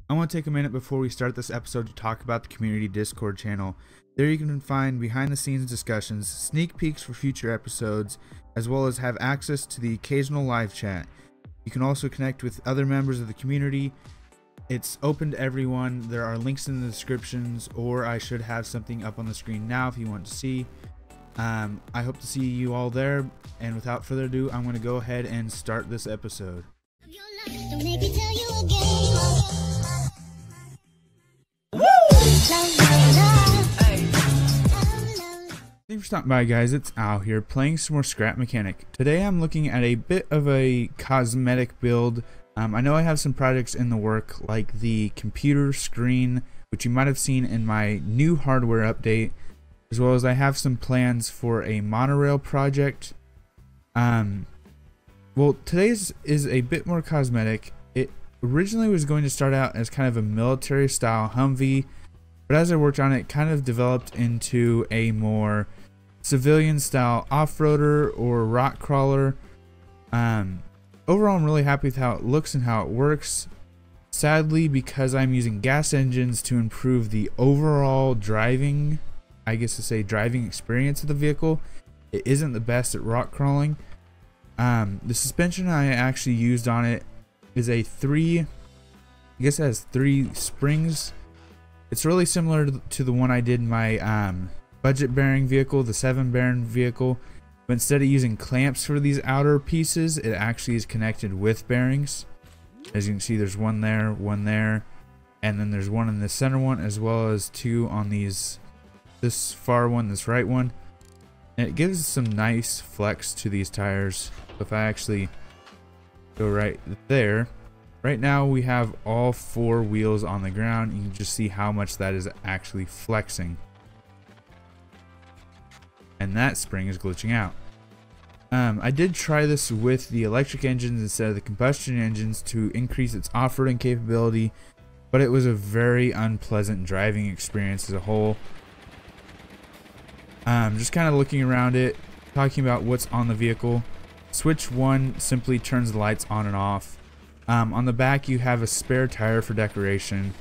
I want to take a minute before we start this episode to talk about the community Discord channel. There you can find behind the scenes discussions, sneak peeks for future episodes, as well as have access to the occasional live chat. You can also connect with other members of the community. It's open to everyone. There are links in the descriptions, or I should have something up on the screen now if you want to see. I hope to see you all there, and without further ado, I'm going to go ahead and start this episode. Thanks for stopping by, guys. It's Al here playing some more Scrap Mechanic. Today I'm looking at a bit of a cosmetic build. I know I have some projects in the work, like the computer screen, which you might have seen in my new hardware update, as well as I have some plans for a monorail project. Well, today's is a bit more cosmetic. It originally was going to start out as kind of a military style Humvee, but as I worked on it, it kind of developed into a more civilian style off-roader or rock crawler. Overall, I'm really happy with how it looks and how it works. Sadly, because I'm using gas engines to improve the overall driving, I guess to say driving experience of the vehicle, it isn't the best at rock crawling. The suspension I actually used on it is a I guess it has 3 springs. It's really similar to the one I did in my budget bearing vehicle, the 7 bearing vehicle, but instead of using clamps for these outer pieces, it actually is connected with bearings. As you can see, there's one there, and then there's one in the center one, as well as 2 on these, this far one, this right one. And it gives some nice flex to these tires. If I actually go right there, right now we have all 4 wheels on the ground. You can just see how much that is actually flexing. And that spring is glitching out. I did try this with the electric engines instead of the combustion engines to increase its off-roading capability, but it was a very unpleasant driving experience as a whole. Just kind of looking around it, talking about what's on the vehicle. Switch 1 simply turns the lights on and off. On the back you have a spare tire for decoration,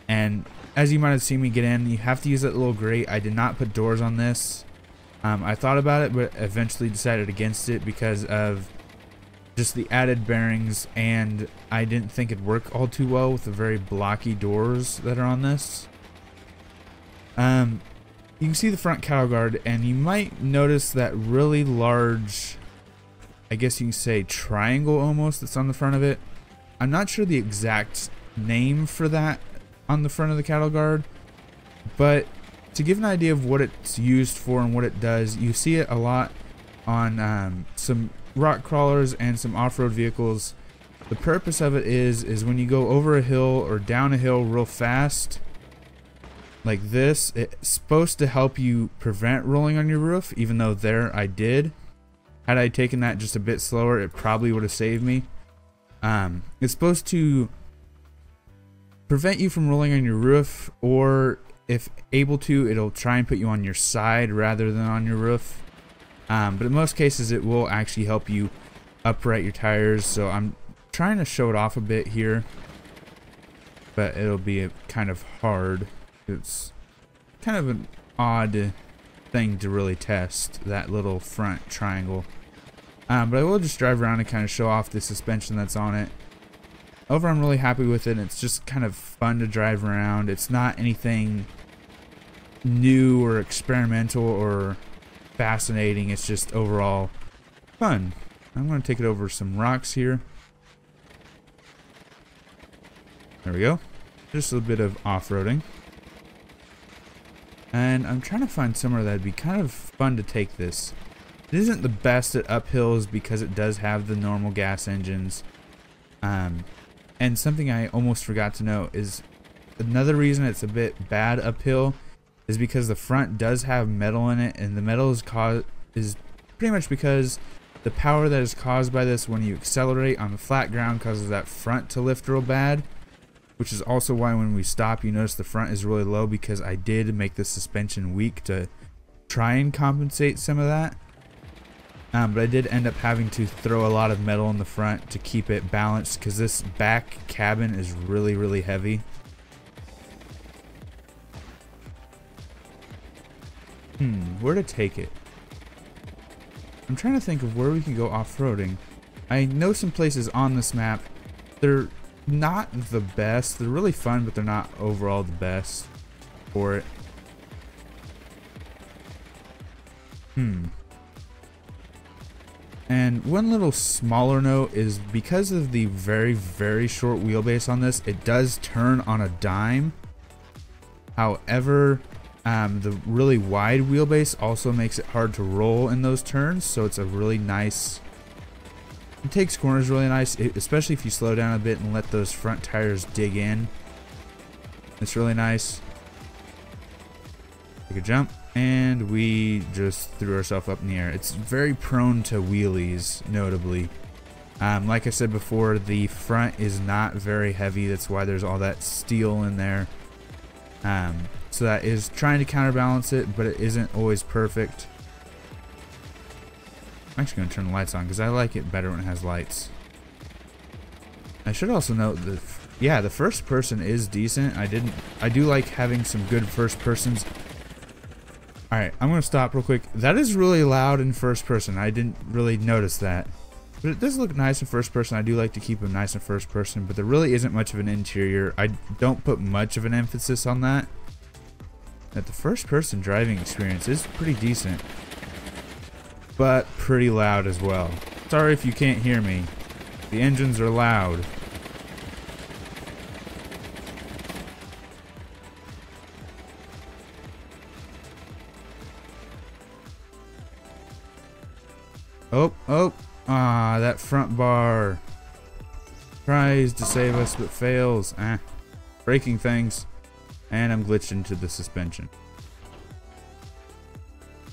and as you might have seen me get in, you have to use that little grate. I did not put doors on this. I thought about it, but eventually decided against it because of just the added bearings, and I didn't think it'd work all too well with the very blocky doors that are on this. You can see the front cattle guard, and you might notice that really large, I guess you can say triangle almost, that's on the front of it. I'm not sure the exact name for that on the front of the cattle guard, but to give an idea of what it's used for and what it does, you see it a lot on some rock crawlers and some off-road vehicles. The purpose of it is when you go over a hill or down a hill real fast, like this, it's supposed to help you prevent rolling on your roof, even though there I did. Had I taken that just a bit slower, it probably would have saved me. It's supposed to prevent you from rolling on your roof, or if able to, it'll try and put you on your side rather than on your roof. But in most cases, it will actually help you upright your tires. So I'm trying to show it off a bit here, but it'll be kind of hard. It's kind of an odd thing to really test, that little front triangle. But I will just drive around and kind of show off the suspension that's on it. Overall, I'm really happy with it. It's just kind of fun to drive around. It's not anything new or experimental or fascinating. It's just overall fun. I'm going to take it over some rocks here. There we go. Just a bit of off-roading. And I'm trying to find somewhere that'd be kind of fun to take this. It isn't the best at uphills because it does have the normal gas engines. And something I almost forgot to note is another reason it's a bit bad uphill is because the front does have metal in it, and the metal is pretty much because the power that is caused by this when you accelerate on the flat ground causes that front to lift real bad, which is also why when we stop you notice the front is really low, because I did make the suspension weak to try and compensate some of that. But I did end up having to throw a lot of metal in the front to keep it balanced because this back cabin is really heavy. Where to take it? I'm trying to think of where we can go off-roading. I know some places on this map. They're not the best. They're really fun, but they're not overall the best for it. And one little smaller note is because of the very short wheelbase on this, it does turn on a dime. However, the really wide wheelbase also makes it hard to roll in those turns, so it's a really nice... It takes corners really nice, especially if you slow down a bit and let those front tires dig in. It's really nice. Take a jump, and we just threw ourselves up in the air. It's very prone to wheelies, notably. Like I said before, the front is not very heavy. That's why there's all that steel in there. So that is trying to counterbalance it, but it isn't always perfect. I'm actually going to turn the lights on because I like it better when it has lights. I should also note that, yeah, the first person is decent. I do like having some good first persons. Alright, I'm going to stop real quick. That is really loud in first person. I didn't really notice that. But it does look nice in first person. I do like to keep them nice in first person, but there really isn't much of an interior. I don't put much of an emphasis on that. That the first person driving experience is pretty decent, but pretty loud as well. Sorry if you can't hear me. The engines are loud. That front bar tries to save us but fails. Breaking things. And I'm glitched into the suspension.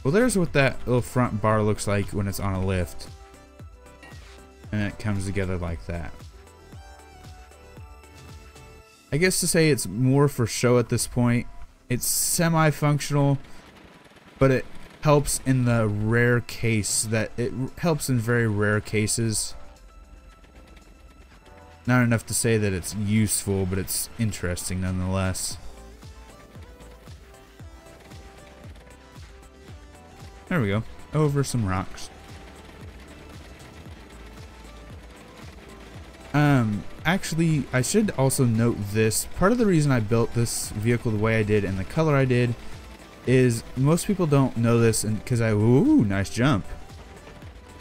Well, there's what that little front bar looks like when it's on a lift. And it comes together like that. I guess to say it's more for show at this point. It's semi-functional, but it helps in the rare case that it helps in very rare cases. Not enough to say that it's useful, but it's interesting nonetheless. There we go. Over some rocks. Actually, I should also note this. Part of the reason I built this vehicle the way I did and the color I did is most people don't know this, and because ooh, nice jump.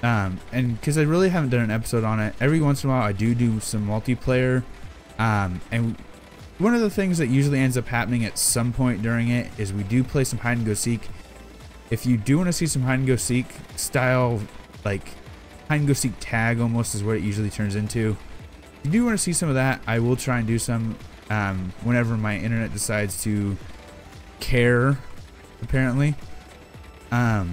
And because I really haven't done an episode on it. Every once in a while I do some multiplayer. And one of the things that usually ends up happening at some point during it is we do play some hide and go seek. If you do want to see some hide and go seek style, like hide and go seek tag almost is what it usually turns into. If you do want to see some of that, I will try and do some whenever my internet decides to care, apparently. But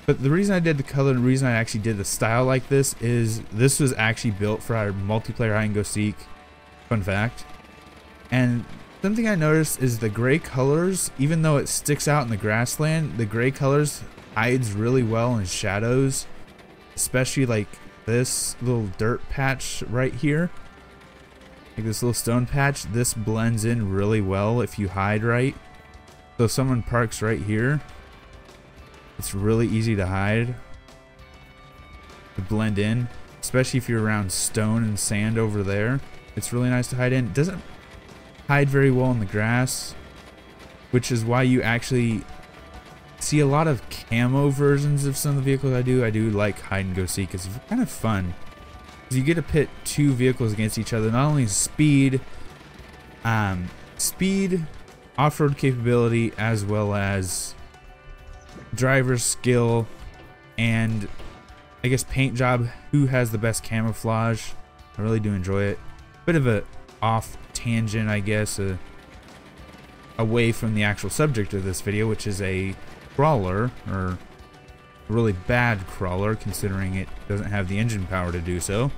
the reason I did the color and the reason I actually did the style like this is this was actually built for our multiplayer hide and go seek. Fun fact. And something I noticed is the gray colors, even though it sticks out in the grassland, the gray colors hides really well in shadows, especially like this little dirt patch right here, like this little stone patch. This blends in really well if you hide right. So if someone parks right here, it's really easy to hide, to blend in, especially if you're around stone and sand over there. It's really nice to hide in. It doesn't hide very well in the grass, which is why you actually see a lot of camo versions of some of the vehicles I do. I do like hide and go seek. It's kind of fun because you get to pit two vehicles against each other. Not only speed, off-road capability, as well as driver's skill, and I guess paint job. Who has the best camouflage? I really do enjoy it. Bit of a off tangent, I guess, away from the actual subject of this video, which is a crawler, or a really bad crawler considering it doesn't have the engine power to do so.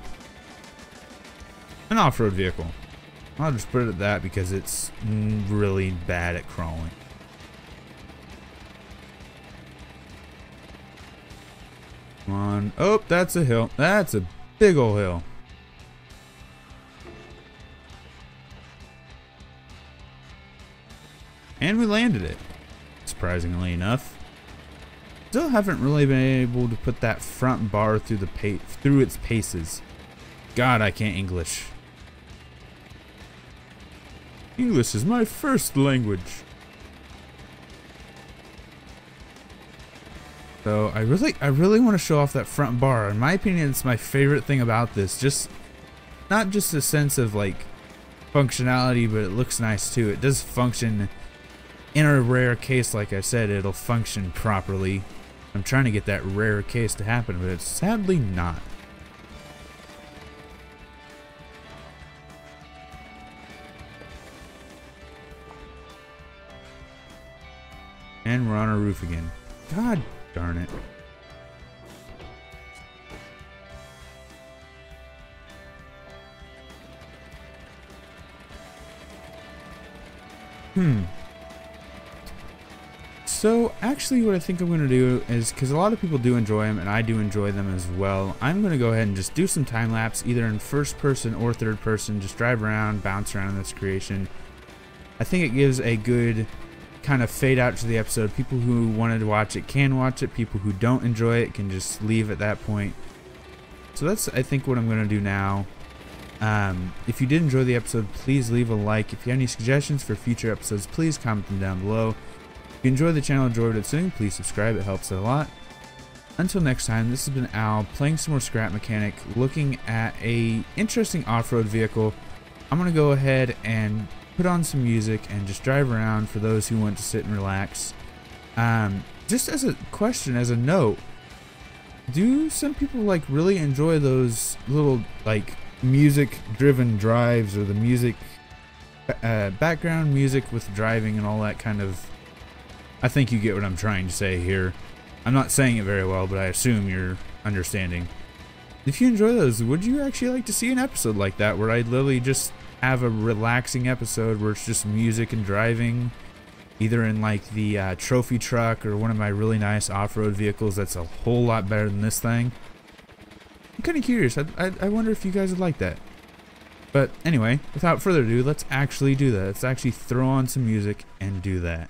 An off-road vehicle. I'll just put it at that because it's really bad at crawling. Come on. Oh, that's a hill. That's a big old hill. And we landed it, surprisingly enough. Still haven't really been able to put that front bar through its paces. God, I can't English. English is my first language. So I really want to show off that front bar. In my opinion, it's my favorite thing about this. Not just a sense of like functionality, but it looks nice too. It does function. In a rare case, like I said, it'll function properly. I'm trying to get that rare case to happen, but it's sadly not. And we're on our roof again. God darn it. So actually what I think I'm going to do is, because a lot of people do enjoy them and I do enjoy them as well, I'm going to go ahead and just do some time lapse either in first person or third person, just drive around, bounce around in this creation. I think it gives a good kind of fade out to the episode. People who wanted to watch it can watch it, people who don't enjoy it can just leave at that point. So that's I think what I'm going to do now. If you did enjoy the episode, please leave a like. If you have any suggestions for future episodes, please comment them down below. If you enjoyed the channel, enjoyed it soon, please subscribe, it helps a lot. Until next time, this has been Al, playing some more Scrap Mechanic, looking at a interesting off-road vehicle. I'm going to go ahead and put on some music and just drive around for those who want to sit and relax. Just as a question, as a note, do some people like really enjoy those little like music-driven drives, or the music, background music with driving and all that kind of... I think you get what I'm trying to say here. I'm not saying it very well, but I assume you're understanding. If you enjoy those, would you actually like to see an episode like that, where I literally just have a relaxing episode where it's just music and driving, either in like the trophy truck or one of my really nice off-road vehicles that's a whole lot better than this thing? I'm kind of curious. I wonder if you guys would like that. But anyway, without further ado, let's actually do that. Let's actually throw on some music and do that.